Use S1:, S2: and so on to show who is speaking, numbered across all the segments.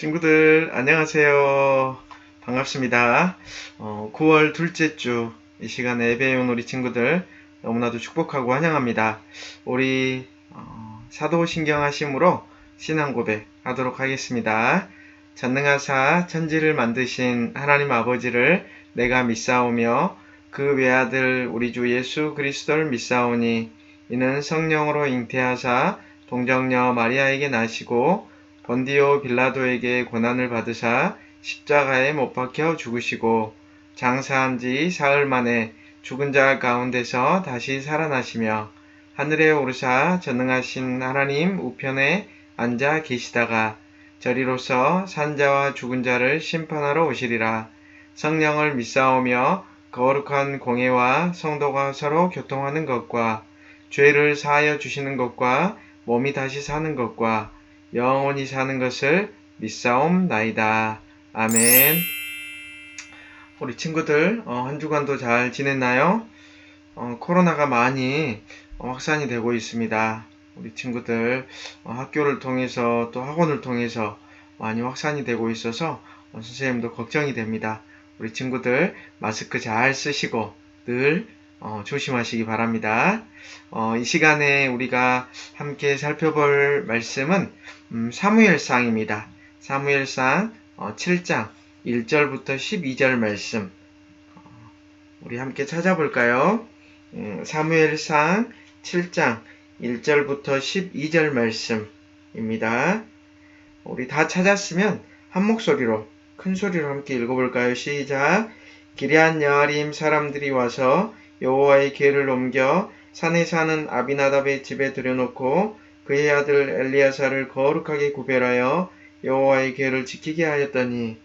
S1: 친구들 안녕하세요. 반갑습니다. 9월 둘째 주 이 시간에 예배에 온 우리 친구들 너무나도 축복하고 환영합니다. 우리 사도신경 하심으로 신앙 고백 하도록 하겠습니다. 전능하사 천지를 만드신 하나님 아버지를 내가 믿사오며 그 외아들 우리 주 예수 그리스도를 믿사오니 이는 성령으로 잉태하사 동정녀 마리아에게 나시고 본디오 빌라도에게 고난을 받으사 십자가에 못 박혀 죽으시고 장사한 지 사흘 만에 죽은 자 가운데서 다시 살아나시며 하늘에 오르사 전능하신 하나님 우편에 앉아 계시다가 저리로서 산자와 죽은 자를 심판하러 오시리라. 성령을 믿사오며 거룩한 공예와 성도가 서로 교통하는 것과 죄를 사하여 주시는 것과 몸이 다시 사는 것과 영원히 사는 것을 믿사옵나이다. 아멘. 우리 친구들 한 주간도 잘 지냈나요? 코로나가 많이 확산이 되고 있습니다. 우리 친구들 학교를 통해서 또 학원을 통해서 많이 확산이 되고 있어서 선생님도 걱정이 됩니다. 우리 친구들 마스크 잘 쓰시고 늘 조심하시기 바랍니다. 이 시간에 우리가 함께 살펴볼 말씀은 사무엘상입니다. 사무엘상 7장 1절부터 12절 말씀 우리 함께 찾아볼까요? 사무엘상 7장 1절부터 12절 말씀입니다. 우리 다 찾았으면 한 목소리로 큰 소리로 함께 읽어볼까요? 시작! 기럇 여아림 사람들이 와서 여호와의 궤를 옮겨 산에 사는 아비나답의 집에 들여놓고 그의 아들 엘리야사를 거룩하게 구별하여 여호와의 궤를 지키게 하였더니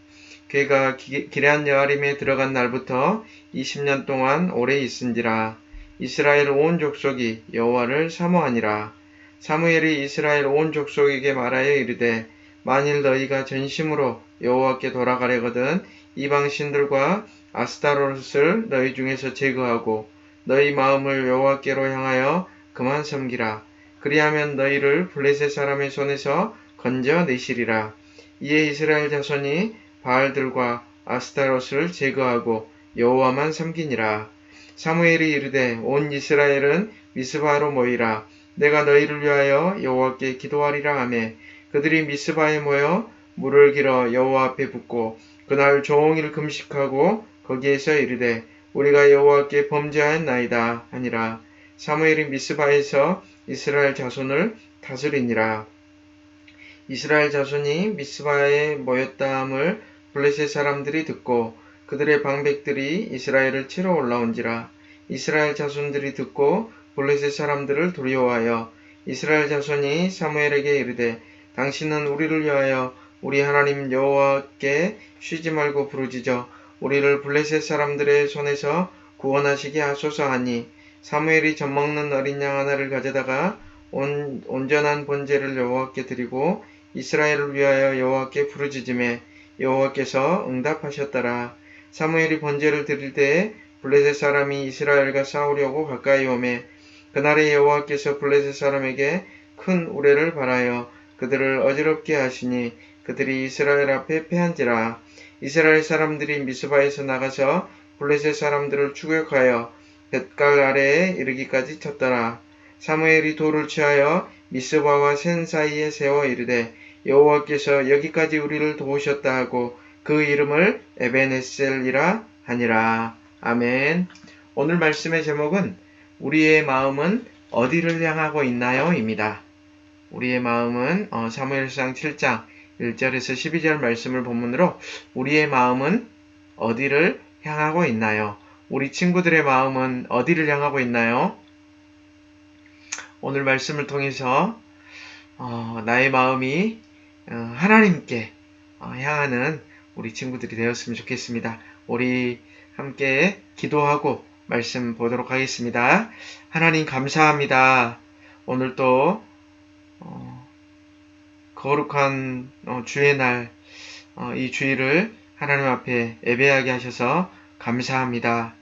S1: 궤가 기럇 여아림에 들어간 날부터 20년 동안 오래 있은지라. 이스라엘 온 족속이 여호와를 사모하니라. 사무엘이 이스라엘 온 족속에게 말하여 이르되 만일 너희가 전심으로 여호와께 돌아가려거든 이방 신들과 아스타롯을 너희 중에서 제거하고 너희 마음을 여호와께로 향하여 그만 섬기라. 그리하면 너희를 블레셋 사람의 손에서 건져내시리라. 이에 이스라엘 자손이 바알들과 아스타롯을 제거하고 여호와만 섬기니라. 사무엘이 이르되 온 이스라엘은 미스바로 모이라. 내가 너희를 위하여 여호와께 기도하리라 하매 그들이 미스바에 모여 물을 길어 여호와 앞에 붓고 그날 종일 금식하고 거기에서 이르되 우리가 여호와께 범죄하였나이다 하니라. 사무엘이 미스바에서 이스라엘 자손을 다스리니라. 이스라엘 자손이 미스바에 모였다함을 블레셋 사람들이 듣고 그들의 방백들이 이스라엘을 치러 올라온지라. 이스라엘 자손들이 듣고 블레셋 사람들을 두려워하여 이스라엘 자손이 사무엘에게 이르되 당신은 우리를 위하여 우리 하나님 여호와께 쉬지 말고 부르짖어 우리를 블레셋 사람들의 손에서 구원하시게 하소서 하니 사무엘이 젖먹는 어린 양 하나를 가져다가 온전한 번제를 여호와께 드리고 이스라엘을 위하여 여호와께 부르짖음에 여호와께서 응답하셨더라. 사무엘이 번제를 드릴 때에 블레셋 사람이 이스라엘과 싸우려고 가까이 오매 그날에 여호와께서 블레셋 사람에게 큰 우레를 발하여 그들을 어지럽게 하시니 그들이 이스라엘 앞에 패한지라. 이스라엘 사람들이 미스바에서 나가서 블레셋 사람들을 추격하여 벳갈 아래에 이르기까지 쳤더라. 사무엘이 돌을 취하여 미스바와 센 사이에 세워 이르되 여호와께서 여기까지 우리를 도우셨다 하고 그 이름을 에벤에셀이라 하니라. 아멘. 오늘 말씀의 제목은 우리의 마음은 어디를 향하고 있나요? 입니다. 우리의 마음은 사무엘상 7장 1절에서 12절 말씀을 본문으로 우리의 마음은 어디를 향하고 있나요? 우리 친구들의 마음은 어디를 향하고 있나요? 오늘 말씀을 통해서 나의 마음이 하나님께 향하는 우리 친구들이 되었으면 좋겠습니다. 우리 함께 기도하고 말씀 보도록 하겠습니다. 하나님 감사합니다. 오늘 또 거룩한 주의 날 이 주일을 하나님 앞에 예배하게 하셔서 감사합니다.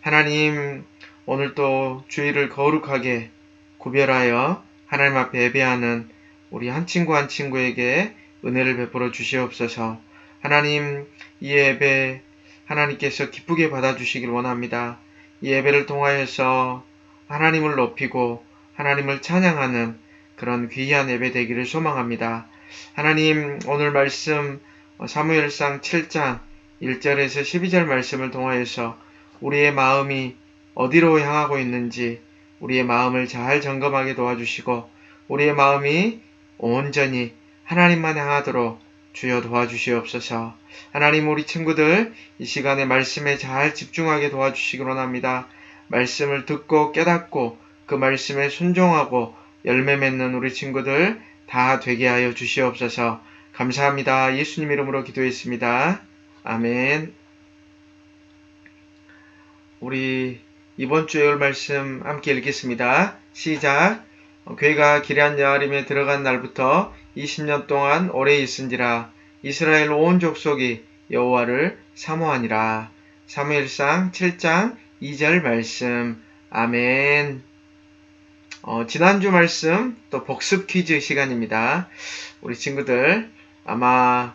S1: 하나님 오늘 또 주일을 거룩하게 구별하여 하나님 앞에 예배하는 우리 한 친구 한 친구에게 은혜를 베풀어 주시옵소서. 하나님, 이 예배 하나님께서 기쁘게 받아주시길 원합니다. 이 예배를 통하여서 하나님을 높이고 하나님을 찬양하는 그런 귀한 예배 되기를 소망합니다. 하나님, 오늘 말씀 사무엘상 7장 1절에서 12절 말씀을 통하여서 우리의 마음이 어디로 향하고 있는지 우리의 마음을 잘 점검하게 도와주시고 우리의 마음이 온전히 하나님만 향하도록 주여 도와주시옵소서. 하나님, 우리 친구들 이 시간에 말씀에 잘 집중하게 도와주시기 원합니다. 말씀을 듣고 깨닫고 그 말씀에 순종하고 열매 맺는 우리 친구들 다 되게 하여 주시옵소서. 감사합니다. 예수님 이름으로 기도했습니다. 아멘. 우리 이번 주에 올 말씀 함께 읽겠습니다. 시작. 괴가 기럇 여아림에 들어간 날부터 20년 동안 오래 있은지라 이스라엘 온 족속이 여호와를 사모하니라. 사무엘상 7장 2절 말씀. 아멘. 지난주 말씀 또 복습 퀴즈 시간입니다. 우리 친구들 아마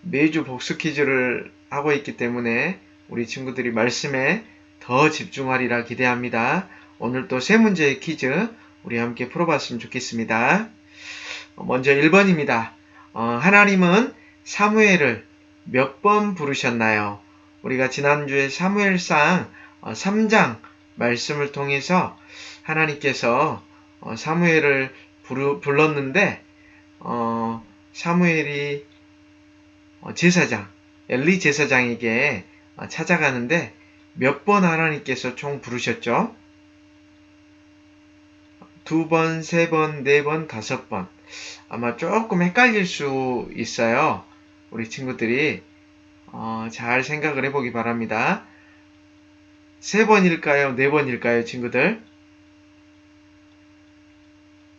S1: 매주 복습 퀴즈를 하고 있기 때문에 우리 친구들이 말씀에 더 집중하리라 기대합니다. 오늘 또 세 문제의 퀴즈 우리 함께 풀어봤으면 좋겠습니다. 먼저 1번입니다. 하나님은 사무엘을 몇 번 부르셨나요? 우리가 지난주에 사무엘상 3장 말씀을 통해서 하나님께서 사무엘을 불렀는데 사무엘이 제사장 엘리 제사장에게 찾아가는데 몇 번 하나님께서 총 부르셨죠? 2번, 3번, 4번, 5번. 아마 조금 헷갈릴 수 있어요. 우리 친구들이 잘 생각을 해보기 바랍니다. 3번일까요? 4번일까요, 친구들?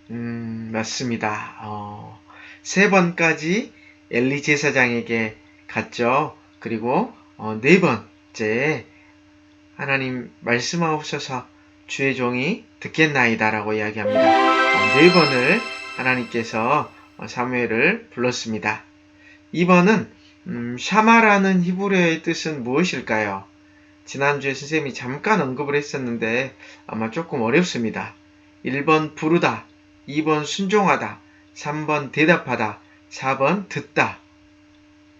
S1: 맞습니다. 3번까지 엘리 제사장에게 갔죠. 그리고 4번째 하나님 말씀하옵소서 주의 종이 듣겠나이다 라고 이야기합니다. 4번을 하나님께서 사무엘을 불렀습니다. 2번은 샤마라는 히브리어의 뜻은 무엇일까요? 지난주에 선생님이 잠깐 언급을 했었는데 아마 조금 어렵습니다. 1번 부르다, 2번 순종하다, 3번 대답하다, 4번 듣다.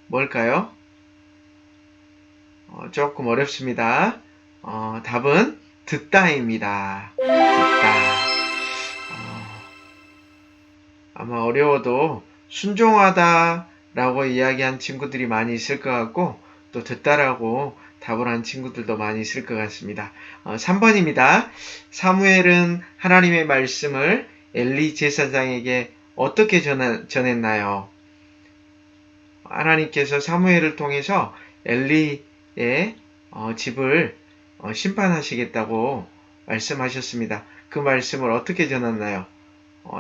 S1: 뭘까요? 조금 어렵습니다. 답은 듣다입니다. 듣다. 아마 어려워도 순종하다 라고 이야기한 친구들이 많이 있을 것 같고 또 듣다라고 답을 한 친구들도 많이 있을 것 같습니다. 3번입니다. 사무엘은 하나님의 말씀을 엘리 제사장에게 어떻게 전했나요? 하나님께서 사무엘을 통해서 엘리의 집을 심판하시겠다고 말씀하셨습니다. 그 말씀을 어떻게 전했나요?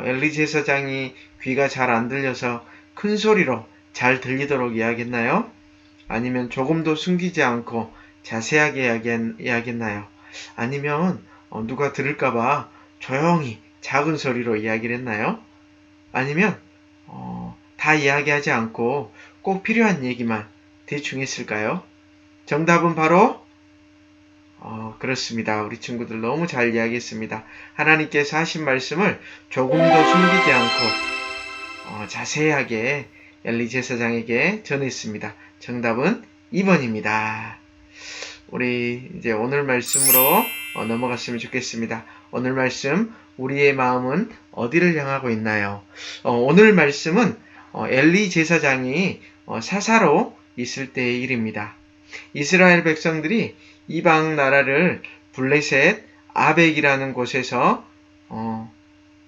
S1: 엘리 제사장이 귀가 잘 안 들려서 큰 소리로 잘 들리도록 이야기했나요? 아니면 조금도 숨기지 않고 자세하게 이야기했나요? 아니면 누가 들을까봐 조용히 작은 소리로 이야기를 했나요? 아니면 다 이야기하지 않고 꼭 필요한 얘기만 대충 했을까요? 정답은 바로 그렇습니다. 우리 친구들 너무 잘 이야기했습니다. 하나님께서 하신 말씀을 조금도 숨기지 않고 자세하게 엘리 제사장에게 전했습니다. 정답은 2번입니다. 우리 이제 오늘 말씀으로 넘어갔으면 좋겠습니다. 오늘 말씀 우리의 마음은 어디를 향하고 있나요? 오늘 말씀은 엘리 제사장이 사사로 있을 때의 일입니다. 이스라엘 백성들이 이방 나라를 블레셋 아벡이라는 곳에서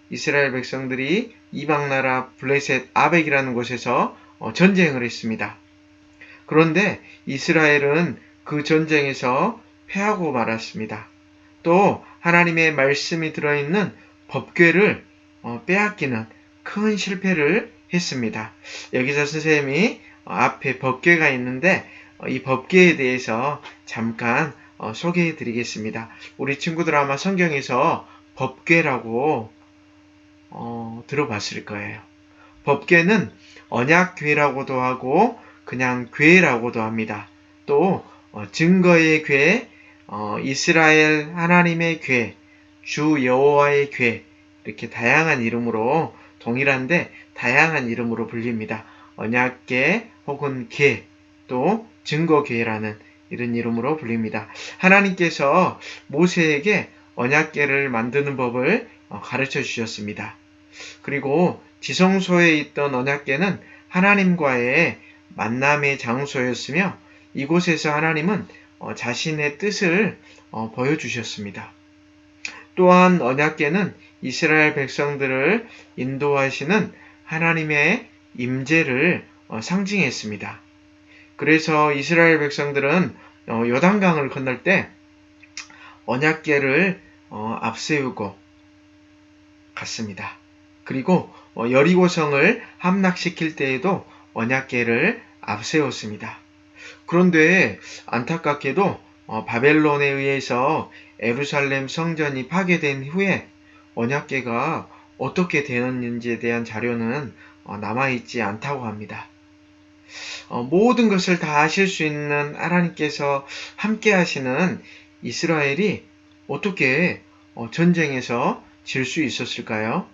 S1: 이스라엘 백성들이 이방 나라 블레셋 아벡이라는 곳에서 전쟁을 했습니다. 그런데 이스라엘은 그 전쟁에서 패하고 말았습니다. 또 하나님의 말씀이 들어있는 법궤를 빼앗기는 큰 실패를 했습니다. 여기서 선생님이 앞에 법궤가 있는데 이 법궤에 대해서 잠깐 소개해 드리겠습니다. 우리 친구들 아마 성경에서 법궤라고 들어봤을 거예요. 법궤는 언약궤라고도 하고 그냥 궤라고도 합니다. 또 증거의 궤, 이스라엘 하나님의 궤, 주 여호와의 궤, 이렇게 다양한 이름으로, 동일한데 다양한 이름으로 불립니다. 언약궤 혹은 궤, 또 증거궤라는 이런 이름으로 불립니다. 하나님께서 모세에게 언약궤를 만드는 법을 가르쳐 주셨습니다. 그리고 지성소에 있던 언약궤는 하나님과의 만남의 장소였으며, 이곳에서 하나님은 자신의 뜻을 보여주셨습니다. 또한 언약궤는 이스라엘 백성들을 인도하시는 하나님의 임재를 상징했습니다. 그래서 이스라엘 백성들은 요단강을 건널 때 언약궤를 앞세우고 갔습니다. 그리고 여리고성을 함락시킬 때에도 언약궤를 앞세웠습니다. 그런데 안타깝게도 바벨론에 의해서 예루살렘 성전이 파괴된 후에 언약궤가 어떻게 되었는지에 대한 자료는 남아있지 않다고 합니다. 모든 것을 다 하실 수 있는 하나님께서 함께 하시는 이스라엘이 어떻게 전쟁에서 질 수 있었을까요?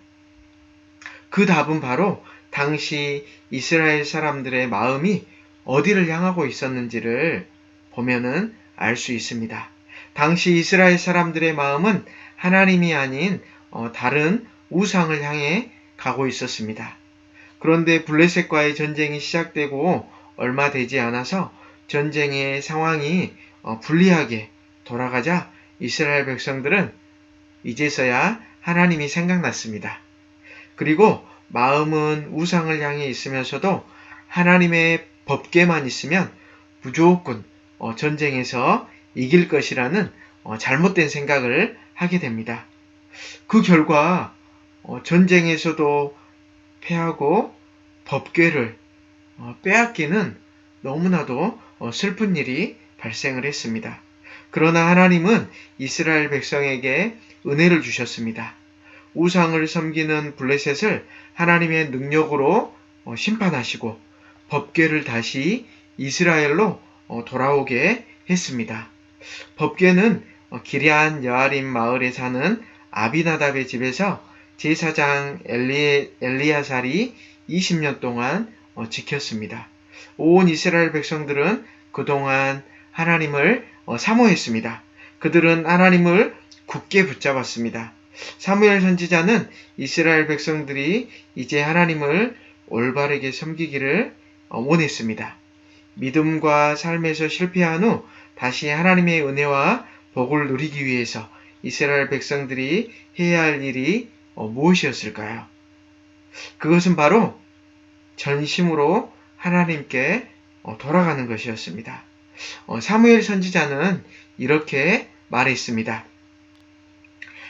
S1: 그 답은 바로 당시 이스라엘 사람들의 마음이 어디를 향하고 있었는지를 보면은 알 수 있습니다. 당시 이스라엘 사람들의 마음은 하나님이 아닌 다른 우상을 향해 가고 있었습니다. 그런데 블레셋과의 전쟁이 시작되고 얼마 되지 않아서 전쟁의 상황이 불리하게 돌아가자 이스라엘 백성들은 이제서야 하나님이 생각났습니다. 그리고 마음은 우상을 향해 있으면서도 하나님의 법궤만 있으면 무조건 전쟁에서 이길 것이라는 잘못된 생각을 하게 됩니다. 그 결과 전쟁에서도 패하고 법궤를 빼앗기는 너무나도 슬픈 일이 발생을 했습니다. 그러나 하나님은 이스라엘 백성에게 은혜를 주셨습니다. 우상을 섬기는 블레셋을 하나님의 능력으로 심판하시고 법궤를 다시 이스라엘로 돌아오게 했습니다. 법궤는 기럇 여아림 마을에 사는 아비나답의 집에서 제사장 엘리야살이 20년 동안 지켰습니다. 온 이스라엘 백성들은 그동안 하나님을 사모했습니다. 그들은 하나님을 굳게 붙잡았습니다. 사무엘 선지자는 이스라엘 백성들이 이제 하나님을 올바르게 섬기기를 원했습니다. 믿음과 삶에서 실패한 후 다시 하나님의 은혜와 복을 누리기 위해서 이스라엘 백성들이 해야 할 일이 무엇이었을까요? 그것은 바로 전심으로 하나님께 돌아가는 것이었습니다. 사무엘 선지자는 이렇게 말했습니다.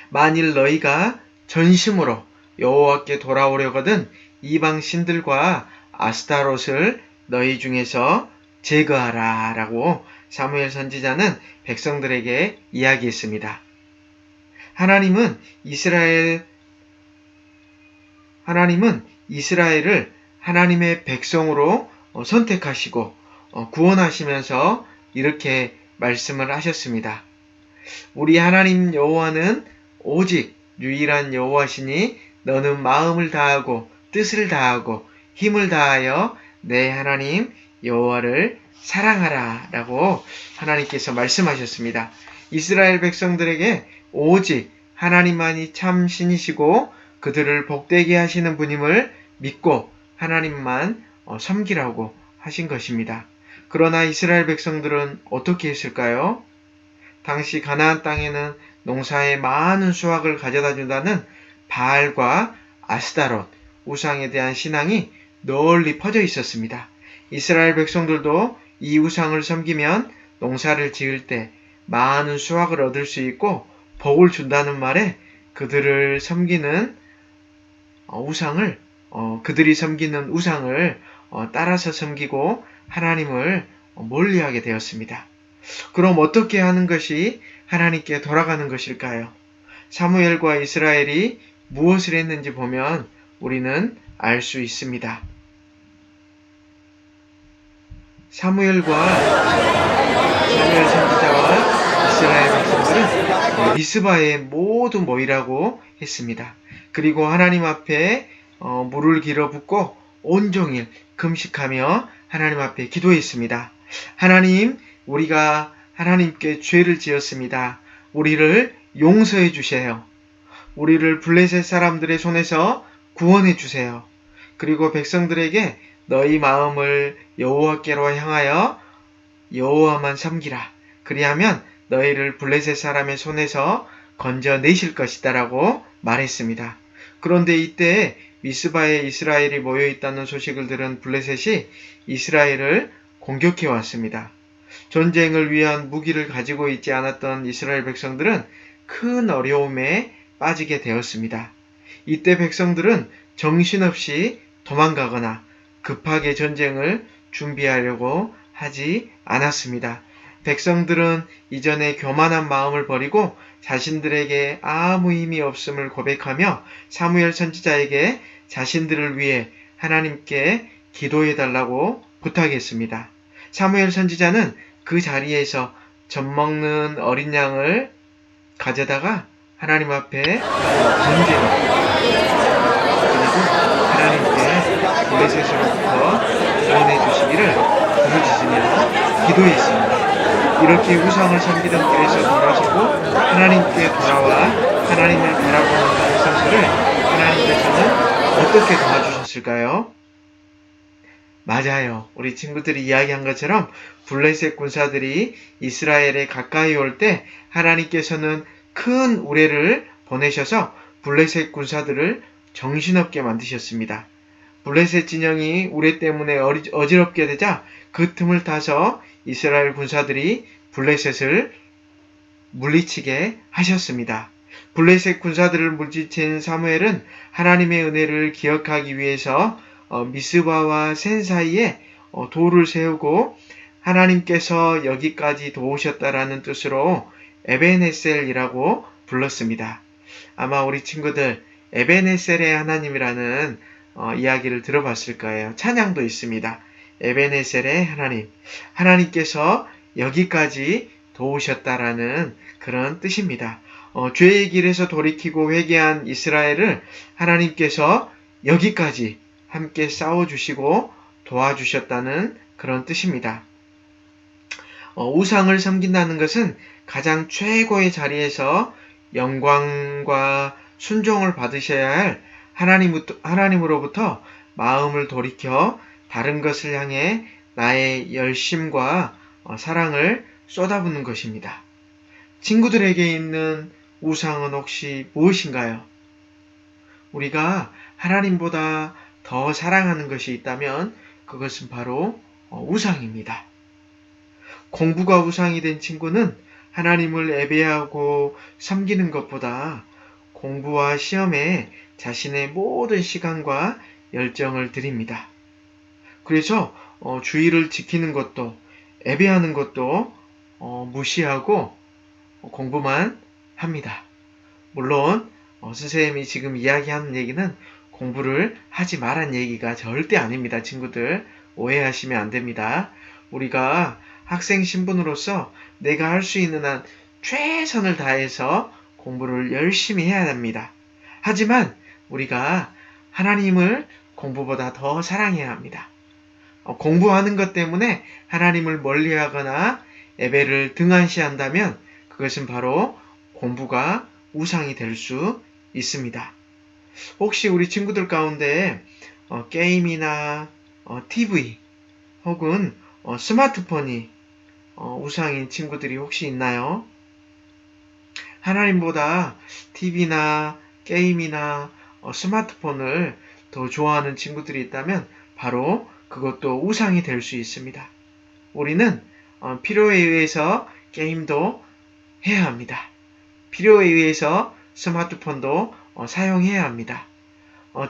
S1: 만일 너희가 전심으로 여호와께 돌아오려거든 이방 신들과 아스타롯을 너희 중에서 제거하라 라고 사무엘 선지자는 백성들에게 이야기했습니다. 하나님은 이스라엘을 하나님의 백성으로 선택하시고 구원하시면서 이렇게 말씀을 하셨습니다. 우리 하나님 여호와는 오직 유일한 여호와시니 너는 마음을 다하고 뜻을 다하고 힘을 다하여 내 하나님 여호와를 사랑하라 라고 하나님께서 말씀하셨습니다. 이스라엘 백성들에게 오직 하나님만이 참 신이시고 그들을 복되게 하시는 분임을 믿고 하나님만 섬기라고 하신 것입니다. 그러나 이스라엘 백성들은 어떻게 했을까요? 당시 가나안 땅에는 농사에 많은 수확을 가져다 준다는 바알과 아스타롯, 우상에 대한 신앙이 널리 퍼져 있었습니다. 이스라엘 백성들도 이 우상을 섬기면 농사를 지을 때 많은 수확을 얻을 수 있고 복을 준다는 말에 그들이 섬기는 우상을 따라서 섬기고 하나님을 멀리하게 되었습니다. 그럼 어떻게 하는 것이 하나님께 돌아가는 것일까요? 사무엘과 이스라엘이 무엇을 했는지 보면 우리는 알 수 있습니다. 사무엘 선지자와 이스라엘 백성들은 미스바에 모두 모이라고 했습니다. 그리고 하나님 앞에 물을 길어 붓고 온종일 금식하며 하나님 앞에 기도했습니다. 하나님, 우리가 하나님께 죄를 지었습니다. 우리를 용서해 주세요. 우리를 블레셋 사람들의 손에서 구원해 주세요. 그리고 백성들에게 너희 마음을 여호와께로 향하여 여호와만 섬기라. 그리하면 너희를 블레셋 사람의 손에서 건져내실 것이다라고 말했습니다. 그런데 이때 미스바에 이스라엘이 모여 있다는 소식을 들은 블레셋이 이스라엘을 공격해 왔습니다. 전쟁을 위한 무기를 가지고 있지 않았던 이스라엘 백성들은 큰 어려움에 빠지게 되었습니다. 이때 백성들은 정신없이 도망가거나 급하게 전쟁을 준비하려고 하지 않았습니다. 백성들은 이전에 교만한 마음을 버리고 자신들에게 아무 힘이 없음을 고백하며 사무엘 선지자에게 자신들을 위해 하나님께 기도해달라고 부탁했습니다. 사무엘 선지자는 그 자리에서 젖먹는 어린 양을 가져다가 하나님 앞에 번제로 그리고 하나님께 블레셋으로부터 구원해 주시기를 부르짖으며 기도했습니다. 이렇게 우상을 섬기던 길에서 돌아서고 하나님께 돌아와 하나님을 바라보는 백성들을 하나님께서는 어떻게 도와주셨을까요? 맞아요. 우리 친구들이 이야기한 것처럼 블레셋 군사들이 이스라엘에 가까이 올 때 하나님께서는 큰 우레를 보내셔서 블레셋 군사들을 정신없게 만드셨습니다. 블레셋 진영이 우레 때문에 어지럽게 되자 그 틈을 타서 이스라엘 군사들이 블레셋을 물리치게 하셨습니다. 블레셋 군사들을 물리친 사무엘은 하나님의 은혜를 기억하기 위해서 미스바와 센 사이에 돌을 세우고 하나님께서 여기까지 도우셨다라는 뜻으로 에벤에셀이라고 불렀습니다. 아마 우리 친구들 에벤에셀의 하나님이라는 이야기를 들어봤을 거예요. 찬양도 있습니다. 에벤에셀의 하나님, 하나님께서 여기까지 도우셨다라는 그런 뜻입니다. 죄의 길에서 돌이키고 회개한 이스라엘을 하나님께서 여기까지 함께 싸워주시고 도와주셨다는 그런 뜻입니다. 우상을 섬긴다는 것은 가장 최고의 자리에서 영광과 순종을 받으셔야 할 하나님으로부터 마음을 돌이켜 다른 것을 향해 나의 열심과 사랑을 쏟아붓는 것입니다. 친구들에게 있는 우상은 혹시 무엇인가요? 우리가 하나님보다 더 사랑하는 것이 있다면 그것은 바로 우상입니다. 공부가 우상이 된 친구는 하나님을 예배하고 섬기는 것보다 공부와 시험에 자신의 모든 시간과 열정을 드립니다. 그래서 주의를 지키는 것도 예배하는 것도 무시하고 공부만 합니다. 물론 선생님이 지금 이야기하는 얘기는 공부를 하지 말란 얘기가 절대 아닙니다. 친구들 오해하시면 안 됩니다. 우리가 학생 신분으로서 내가 할 수 있는 한 최선을 다해서 공부를 열심히 해야 합니다. 하지만 우리가 하나님을 공부보다 더 사랑해야 합니다. 공부하는 것 때문에 하나님을 멀리하거나 예배를 등한시한다면 그것은 바로 공부가 우상이 될 수 있습니다. 혹시 우리 친구들 가운데 게임이나 TV 혹은 스마트폰이 우상인 친구들이 혹시 있나요? 하나님보다 TV나 게임이나 스마트폰을 더 좋아하는 친구들이 있다면 바로 그것도 우상이 될 수 있습니다. 우리는 필요에 의해서 게임도 해야 합니다. 필요에 의해서 스마트폰도 사용해야 합니다.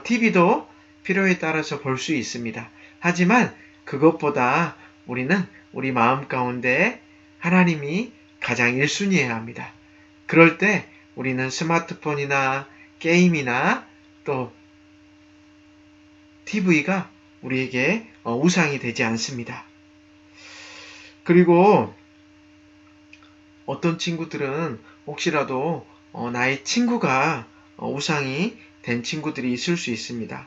S1: TV도 필요에 따라서 볼 수 있습니다. 하지만 그것보다 우리는 우리 마음 가운데 하나님이 가장 1순위여야 합니다. 그럴 때 우리는 스마트폰이나 게임이나 또 TV가 우리에게 우상이 되지 않습니다. 그리고 어떤 친구들은 혹시라도 나의 친구가 우상이 된 친구들이 있을 수 있습니다.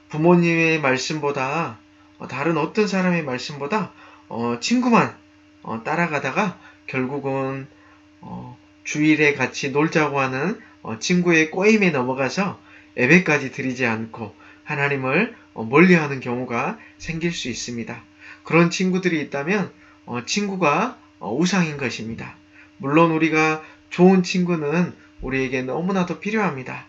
S1: 부모님의 말씀보다 다른 어떤 사람의 말씀보다 친구만 따라가다가 결국은 주일에 같이 놀자고 하는 친구의 꼬임에 넘어가서 예배까지 드리지 않고 하나님을 멀리하는 경우가 생길 수 있습니다. 그런 친구들이 있다면 친구가 우상인 것입니다. 물론 우리가 좋은 친구는 우리에게 너무나도 필요합니다.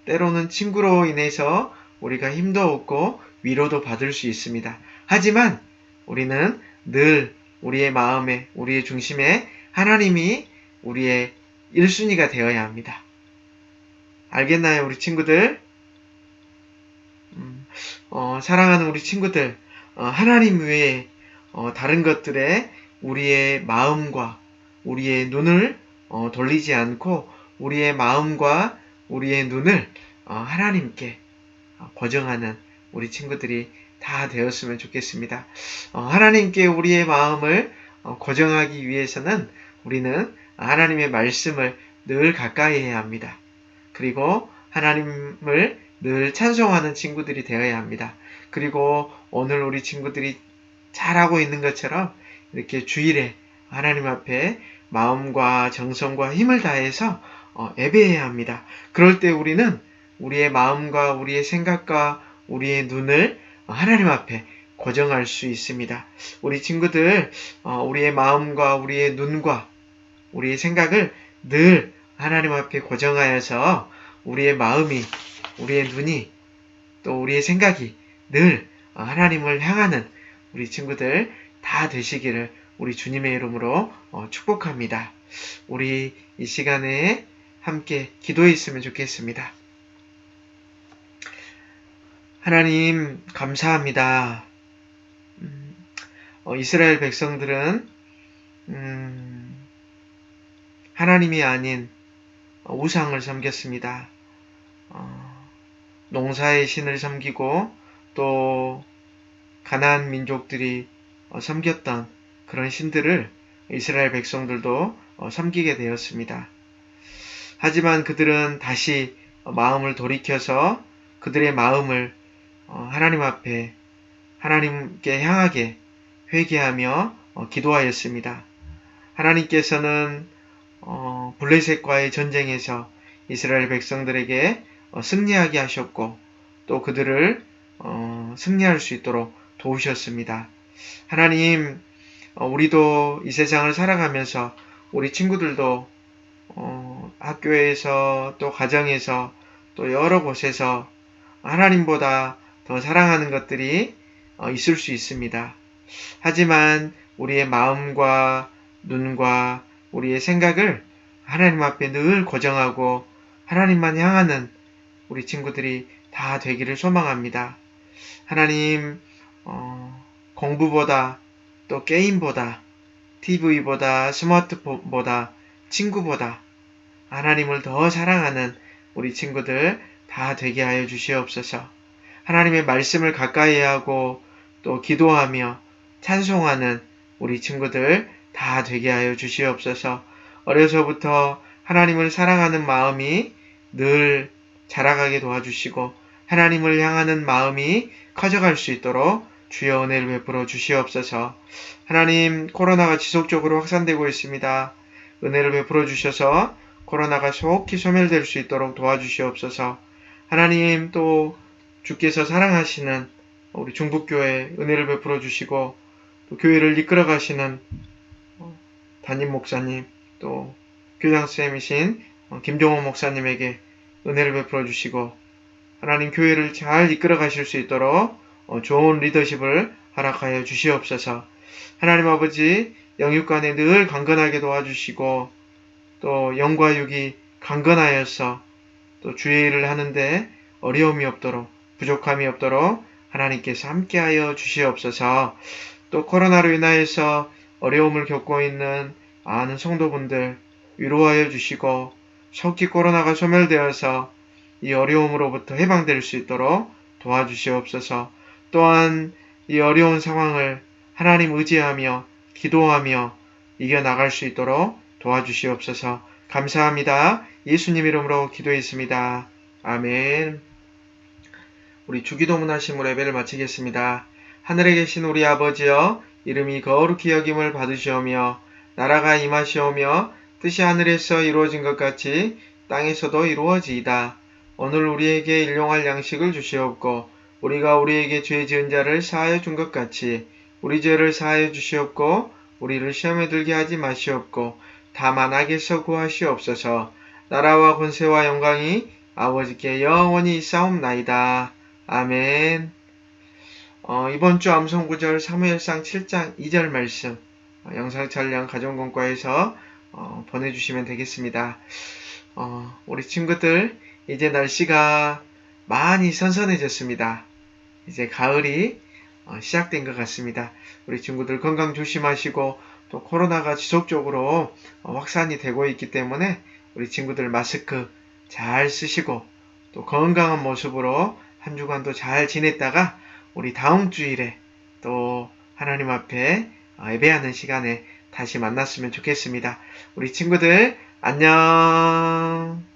S1: 때로는 친구로 인해서 우리가 힘도 얻고 위로도 받을 수 있습니다. 하지만 우리는 늘 우리의 마음에, 우리의 중심에 하나님이 우리의 1순위가 되어야 합니다. 알겠나요, 우리 친구들? 사랑하는 우리 친구들, 하나님 외에 다른 것들에 우리의 마음과 우리의 눈을 돌리지 않고 우리의 마음과 우리의 눈을 하나님께 고정하는 우리 친구들이 다 되었으면 좋겠습니다. 하나님께 우리의 마음을 고정하기 위해서는 우리는 하나님의 말씀을 늘 가까이 해야 합니다. 그리고 하나님을 늘 찬송하는 친구들이 되어야 합니다. 그리고 오늘 우리 친구들이 잘하고 있는 것처럼 이렇게 주일에 하나님 앞에 마음과 정성과 힘을 다해서 예배해야 합니다. 그럴 때 우리는 우리의 마음과 우리의 생각과 우리의 눈을 하나님 앞에 고정할 수 있습니다. 우리 친구들, 우리의 마음과 우리의 눈과 우리의 생각을 늘 하나님 앞에 고정하여서 우리의 마음이, 우리의 눈이, 또 우리의 생각이 늘 하나님을 향하는 우리 친구들 다 되시기를 우리 주님의 이름으로 축복합니다. 우리 이 시간에 함께 기도했으면 좋겠습니다. 하나님 감사합니다. 이스라엘 백성들은 하나님이 아닌 우상을 섬겼습니다. 농사의 신을 섬기고 또 가나안 민족들이 섬겼던 그런 신들을 이스라엘 백성들도 섬기게 되었습니다. 하지만 그들은 다시 마음을 돌이켜서 그들의 마음을 하나님 앞에 하나님께 향하게 회개하며 기도하였습니다. 하나님께서는 블레셋과의 전쟁에서 이스라엘 백성들에게 승리하게 하셨고 또 그들을 승리할 수 있도록 도우셨습니다. 하나님, 우리도 이 세상을 살아가면서 우리 친구들도 학교에서 또 가정에서 또 여러 곳에서 하나님보다 더 사랑하는 것들이 있을 수 있습니다. 하지만 우리의 마음과 눈과 우리의 생각을 하나님 앞에 늘 고정하고 하나님만 향하는 우리 친구들이 다 되기를 소망합니다. 하나님, 공부보다 또 게임보다 TV보다 스마트폰보다 친구보다 하나님을 더 사랑하는 우리 친구들 다 되게 하여 주시옵소서. 하나님의 말씀을 가까이 하고 또 기도하며 찬송하는 우리 친구들 다 되게 하여 주시옵소서. 어려서부터 하나님을 사랑하는 마음이 늘 자라가게 도와주시고 하나님을 향하는 마음이 커져갈 수 있도록 주여 은혜를 베풀어 주시옵소서. 하나님, 코로나가 지속적으로 확산되고 있습니다. 은혜를 베풀어 주셔서 코로나가 속히 소멸될 수 있도록 도와주시옵소서. 하나님, 또 주께서 사랑하시는 우리 중북교회 은혜를 베풀어 주시고 또 교회를 이끌어 가시는 담임 목사님, 또 교장선생님이신 김종호 목사님에게 은혜를 베풀어 주시고 하나님 교회를 잘 이끌어 가실 수 있도록 좋은 리더십을 허락하여 주시옵소서. 하나님 아버지, 영육간에 늘 강건하게 도와주시고 또 영과 육이 강건하여서 또 주의 일을 하는데 어려움이 없도록 부족함이 없도록 하나님께서 함께하여 주시옵소서. 또 코로나로 인하여서 어려움을 겪고 있는 많은 성도분들 위로하여 주시고 속히 코로나가 소멸되어서 이 어려움으로부터 해방될 수 있도록 도와주시옵소서. 또한 이 어려운 상황을 하나님 의지하며 기도하며 이겨나갈 수 있도록 도와주시옵소서. 감사합니다. 예수님 이름으로 기도했습니다. 아멘. 우리 주기도문 하심으로 예배를 마치겠습니다. 하늘에 계신 우리 아버지여, 이름이 거룩히 여김을 받으시오며 나라가 임하시오며 뜻이 하늘에서 이루어진 것 같이 땅에서도 이루어지이다. 오늘 우리에게 일용할 양식을 주시옵고 우리가 우리에게 죄 지은 자를 사하여 준 것 같이 우리 죄를 사하여 주시옵고 우리를 시험에 들게 하지 마시옵고 다만 악에서 구하시옵소서. 나라와 권세와 영광이 아버지께 영원히 있사옵나이다. 아멘. 이번 주 암송구절 사무엘상 7장 2절 말씀 영상 촬영 가정공과에서 보내주시면 되겠습니다. 우리 친구들 이제 날씨가 많이 선선해졌습니다. 이제 가을이 시작된 것 같습니다. 우리 친구들 건강 조심하시고 또 코로나가 지속적으로 확산이 되고 있기 때문에 우리 친구들 마스크 잘 쓰시고 또 건강한 모습으로 한 주간도 잘 지냈다가 우리 다음 주일에 또 하나님 앞에 예배하는 시간에 다시 만났으면 좋겠습니다. 우리 친구들 안녕.